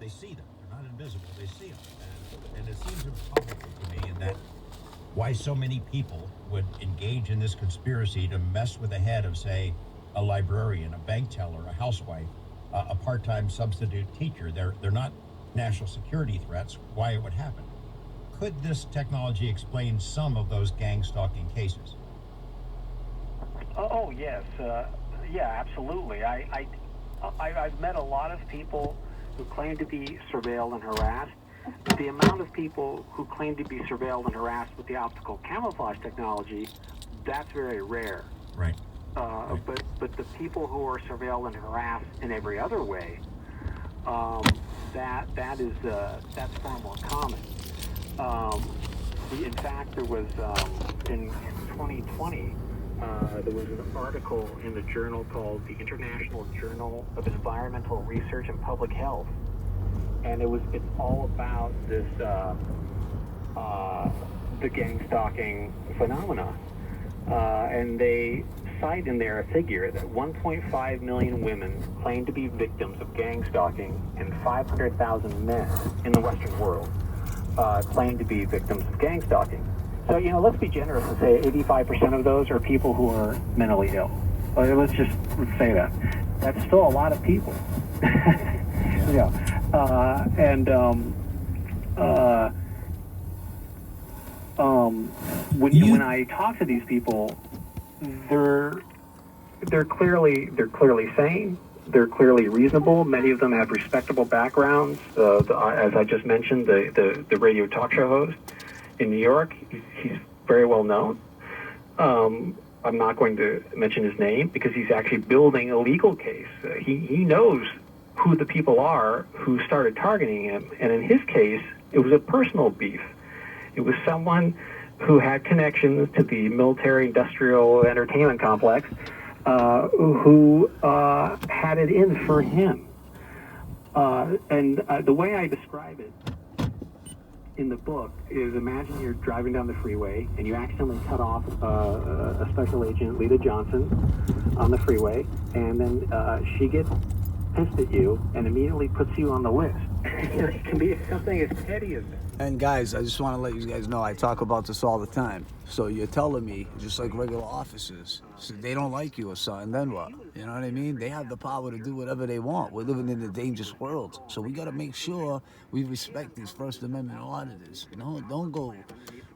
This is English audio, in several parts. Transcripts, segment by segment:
They see them. They're not invisible. They see them. And it seems improbable to me in that why so many people would engage in this conspiracy to mess with the head of, say, a librarian, a bank teller, a housewife, a part-time substitute teacher. They're not national security threats. Why it would happen? Could this technology explain some of those gang stalking cases? Oh yes, yeah, absolutely. I've met a lot of people who claim to be surveilled and harassed. But the amount of people who claim to be surveilled and harassed with the optical camouflage technology, that's very rare. Right. But the people who are surveilled and harassed in every other way, that's far more common. In fact, there was in 2020. There was an article in the journal called the International Journal of Environmental Research and Public Health, and it's all about this the gang stalking phenomena, and they cite in there a figure that 1.5 million women claim to be victims of gang stalking, and 500,000 men in the Western world claim to be victims of gang stalking. So, let's be generous and say 85% of those are people who are mentally ill. Let's say that. That's still a lot of people. Yeah. When I talk to these people, they're clearly sane. They're clearly reasonable. Many of them have respectable backgrounds. As I just mentioned, the radio talk show host in New York, he's very well known. I'm not going to mention his name because he's actually building a legal case. He knows who the people are who started targeting him, and in his case, it was a personal beef. It was someone who had connections to the military-industrial entertainment complex who had it in for him. And the way I describe it in the book is, imagine you're driving down the freeway and you accidentally cut off a special agent, Lita Johnson, on the freeway, and then she gets pissed at you and immediately puts you on the list. It can be something as petty as that. And guys, I just want to let you guys know, I talk about this all the time. So you're telling me, just like regular officers, so they don't like you or something, then what? You know what I mean? They have the power to do whatever they want. We're living in a dangerous world. So we got to make sure we respect these First Amendment auditors. Don't go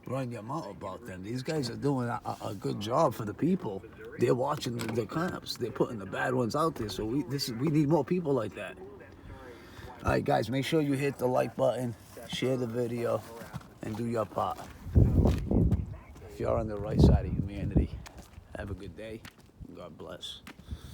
run your mouth about them. These guys are doing a good job for the people. They're watching the cops. They're putting the bad ones out there. So we need more people like that. All right, guys, make sure you hit the like button, share the video, and do your part. If you're on the right side of humanity, have a good day. God bless.